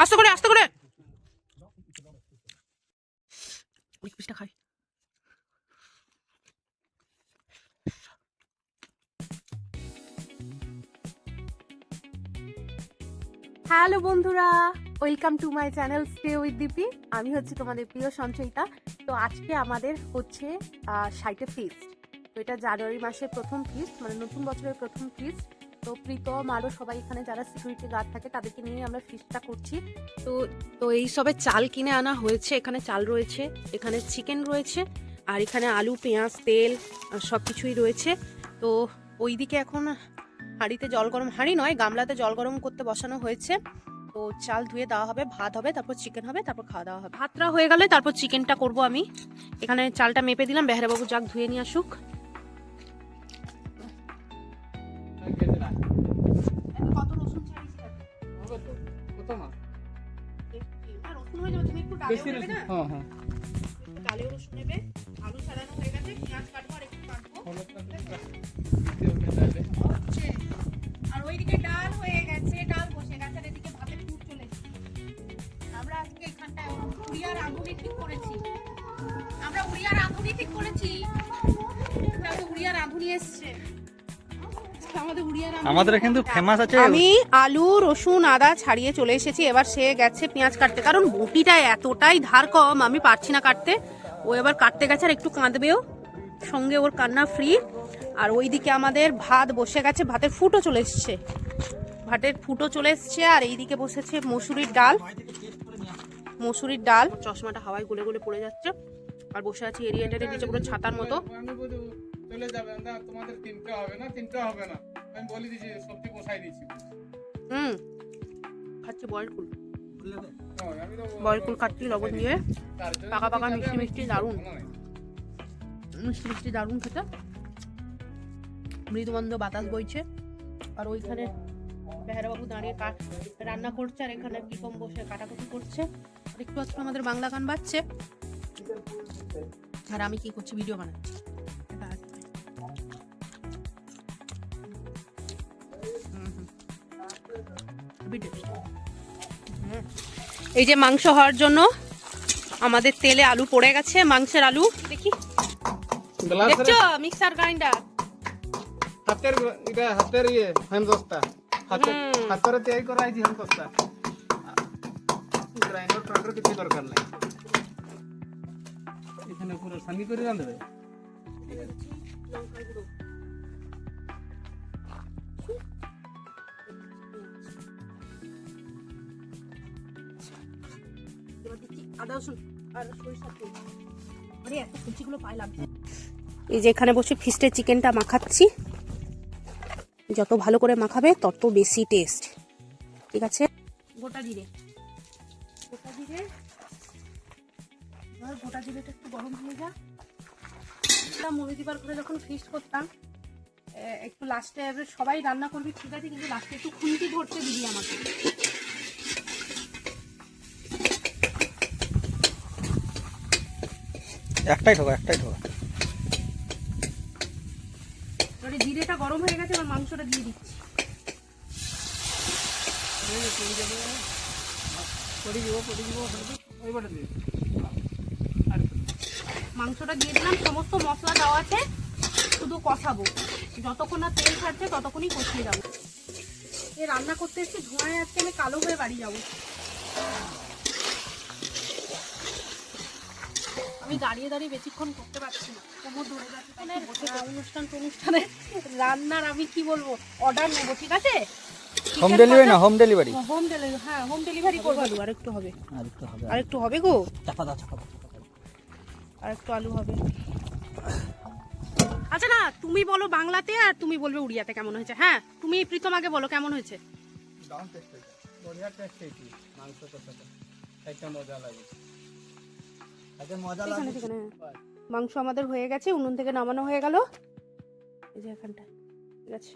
আস্তে করে আস্তে করে ওই পিসটা খাই। হ্যালো বন্ধুরা, welcome to my channel stay with Dipi. আমি হচ্ছে তোমাদের প্রিয় সঞ্চয়িতা। তো আজকে আমাদের হচ্ছে 60 ফিস্ট। তো এটা জানুয়ারি মাসের প্রথম ফিস্ট, মানে নতুন বছরের প্রথম ফিস্ট। তো প্রীতম আরও সবাই এখানে যারা সিকিউরিটি গার্ড থাকে তাদেরকে নিয়ে আমরা ফিস্টটা করছি। তো তো এই সবে চাল কিনে আনা হয়েছে। এখানে চাল রয়েছে, এখানে চিকেন রয়েছে, আর এখানে আলু, পেঁয়াজ, তেল সব কিছুই রয়েছে। তো ওইদিকে এখন হাঁড়িতে জল গরম, হাঁড়ি নয় গামলাতে জল গরম করতে বসানো হয়েছে। তো চাল ধুয়ে দেওয়া হবে, ভাত হবে, তারপর চিকেন হবে, তারপর খাওয়া দাওয়া হবে। ভাতটা হয়ে গেলে তারপর চিকেনটা করব আমি। এখানে চালটা মেপে দিলাম, বেহারাবাবু যাক ধুয়ে নিয়ে আসুক। কত রসুন ছাড়িয়েছি? রসুন হয়ে যাবে, তুমি একটু ডালেও নেবে না? একটু ডালেও রসুন নেবে। আলু ছাড়ানো হয়ে গেছে, পেঁয়াজ কাটবো আর একটু কাটবো। আর ওইদিকে ডাল হয়ে গেছে, ডাল বসে গেছে, আর এদিকে ভাতের ফুট চলে এসেছে। আমরা আজকে এখানটায় উড়িয়া রাঁধুনি ঠিক করেছি। উড়িয়া রাঁধুনি এসছে। আমাদের কিন্তু ফেমাস আছে। আমি আলু, রসুন, আদা ছাড়িয়ে চলে এসেছি। এবার সে গেছে পেঁয়াজ কাটতে, কারণ বটিটা এতটাই ধার কম আমি পারছি না কাটতে। ও এবার কাটতে গেছে, আর একটু কাঁদবেও, সঙ্গে ওর কান্না ফ্রি। আর ওইদিকে আমাদের ভাত বসে গেছে, ভাতের ফুটও চলে এসছে, আর এইদিকে বসেছে মসুরির ডাল। চশমাটা হাওয়ায় গলে গলে পড়ে যাচ্ছে। আর বসে আছি এরিয়েটারের নিচে, পুরো ছাতার মতো। চলে যাবে না, তোমাদের তিনটা হবে না আমি বলে দিয়েছি, সবজি বসাই দিয়েছি। খাচ্ছি বয়েল কুল খাচ্ছি লবণ দিয়ে, পাকা পাকা মিষ্টি দারুণ খেতে। মৃদুমন্দ বাতাস বইছে, আর ওইখানে বেহারাবাবু দাঁড়িয়ে রান্না করছে, আর এখানে প্রীতম বসে কাটাকুটি করছে। আর একটু আজকে আমাদের বাংলা গান বাজছে, আর আমি কি করছি, ভিডিও বানাচ্ছি। এই যে মাংস হওয়ার জন্য আমাদের তেলে আলু পড়ে গেছে, মাংসের আলু দেখি, দেখছো মিক্সার গ্রাইন্ডার, হাতের হেমদস্তা, হাতের তৈরি করা হয়েছে হেমদস্তা, গ্রাইন্ডার ট্রান্ডার কিছু দরকার নাই। এখানে পুরো সানি করে রাঁধবে। এই যে এখানে বসে ফিস্টের চিকেনটা মাখাচ্ছি। যত ভালো করে মাখাবে তত বেশি টেস্ট। ঠিক আছে, গোটা জিরেটা একটু গরম হয়ে যা। মরিদিবার করে যখন ফিস্ট করতাম, একটু লাস্টে সবাই রান্না করবি ঠিক আছে, কিন্তু লাস্টে একটু খুন্তি ধরতে দিবি আমাকে। একটাই ঠোকা। জিরেটা গরম হয়ে গেছে, এবার মাংসটা দিয়ে দিচ্ছি। মাংসটা দিয়ে দিলাম, সমস্ত মশলা দেওয়া আছে, শুধু কষাবো। যতক্ষণ না তেল ছাড়ছে ততক্ষণই কষিয়ে যাবো। এ রান্না করতে এসেছি ধোঁয়ায়, আজকে আমি কালো হয়ে বাড়ি যাবো। আমি দাঁড়িয়ে বেশিক্ষণ করতে পারছি না, কোমর ধরে যাচ্ছে। অনুষ্ঠানে রান্নার আমি কি বলবো, অর্ডার নেবো। ঠিক আছে, হোম ডেলিভারি না, হোম ডেলিভারি। হ্যাঁ, হোম ডেলিভারি করবো। আরেকটু হবে গো, আরেকটু আলু হবে। আচ্ছা না, তুমি বলো বাংলাতে আর তুমি বলবে উড়িয়াতে কেমন হয়েছে। হ্যাঁ, তুমি প্রীতম আগে বলো কেমন হয়েছে। মাংস আমাদের হয়ে গেছে, উনুন থেকে নামানো হয়ে গেল। এই যে এখানটা ঠিক আছে।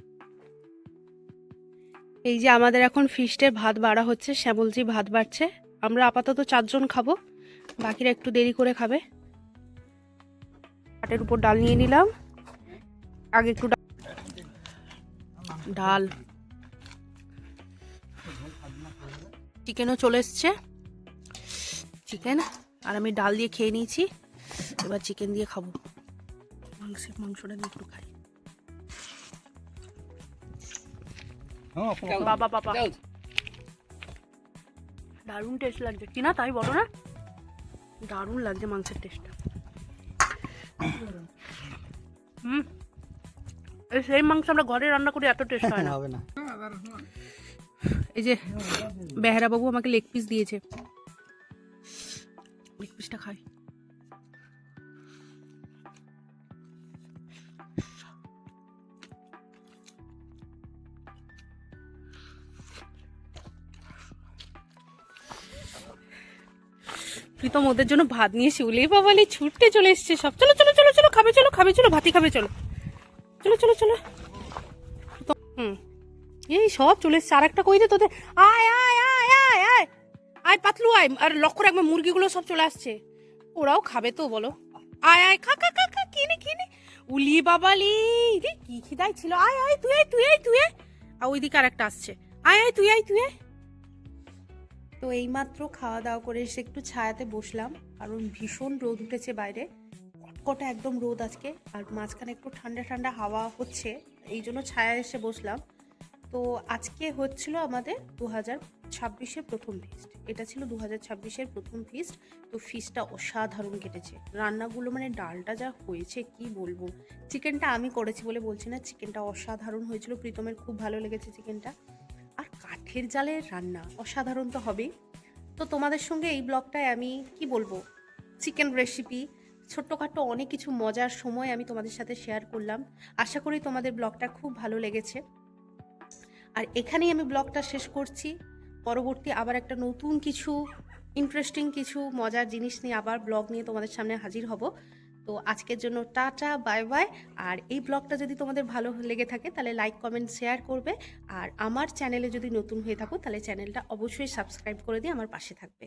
এই যে আমাদের এখন ফিস্টের ভাত বাড়া হচ্ছে, শ্যামলজি ভাত বাড়ছে। আমরা আপাতত 4 জন খাবো, বাকিরা একটু দেরি করে খাবে। পাটের উপর ডাল নিয়ে নিলাম, আগে একটু ডাল চিকেনও চলে এসছে, চিকেন আর আমি ডাল দিয়ে খেয়ে নিয়েছি, এবার চিকেন দিয়ে খাবো। মাংসটা দিয়ে একটু খাই। বাবা বাবা দারুণ টেস্ট লাগছে কি না, তাই বলো না? দারুণ লাগছে মাংসের টেস্টটা। এই সেই মাংস আমরা ঘরে রান্না করি এত টেস্ট হয় না। হবে না। এই যে বেহারা বাবু আমাকে লেগ পিস দিয়েছে, লেগ পিসটা খাই। প্রীতম ওদের জন্য ভাত নিয়ে শিউলি বাবালি ছুটতে চলে এসছে সব। চলো চলো চলো চলো, খাবে চলো, খাবে চলো, ভাতি খাবে চলো, চলো চলো চলো। এই সব চলে এসছে। আর একটা কই দে তোদের, আয় আয় আয় আয় আয় আয় পাতলু আয়। আর লক্ষ্য রাখবে মুরগিগুলো সব চলে আসছে, ওরাও খাবে তো বলো। আয় আয় খা খা খা খা, কিনে কিনে। উলি বাবালি রে কি খিদাই ছিল। আয় আয় তুই আয় তুই আয় তুই আয়। আর ওইদিকে আর একটা আসছে, আয় আয় তুই আয় তুই আয়। তো এইমাত্র খাওয়া দাওয়া করে এসে একটু ছায়াতে বসলাম, কারণ ভীষণ রোদ উঠেছে বাইরে, কটকটা একদম রোদ আজকে। আর মাঝখানে একটু ঠান্ডা ঠান্ডা হাওয়া হচ্ছে, এই জন্য ছায়া এসে বসলাম। তো আজকে হচ্ছিল আমাদের 2026-এর প্রথম ফিস্ট। এটা ছিল 2026-এর প্রথম ফিস্ট। তো ফিস্টটা অসাধারণ কেটেছে। রান্নাগুলো মানে ডালটা যা হয়েছে কি বলবো। চিকেনটা আমি করেছি বলে বলছি না, চিকেনটা অসাধারণ হয়েছিল, প্রীতমের খুব ভালো লেগেছে চিকেনটা। আর কাঠের জালের রান্না অসাধারণ তো হবেই। তো তোমাদের সঙ্গে এই ব্লগটায় আমি কি বলবো, চিকেন রেসিপি ছোট্টখাটো অনেক কিছু মজার সময় আমি তোমাদের সাথে শেয়ার করলাম। আশা করি তোমাদের ব্লগটা খুব ভালো লেগেছে। আর এখানেই আমি ব্লগটা শেষ করছি। পরবর্তী আবার একটা নতুন কিছু ইন্টারেস্টিং কিছু মজার জিনিস নিয়ে আবার ব্লগ নিয়ে তোমাদের সামনে হাজির হব। তো আজকের জন্য টাটা বাই বাই। আর এই ব্লগটা যদি তোমাদের ভালো লেগে থাকে তাহলে লাইক কমেন্ট শেয়ার করবে। আর আমার চ্যানেলে যদি নতুন হয়ে থাকো তাহলে চ্যানেলটা অবশ্যই সাবস্ক্রাইব করে দিয়ে আমার পাশে থাকবে।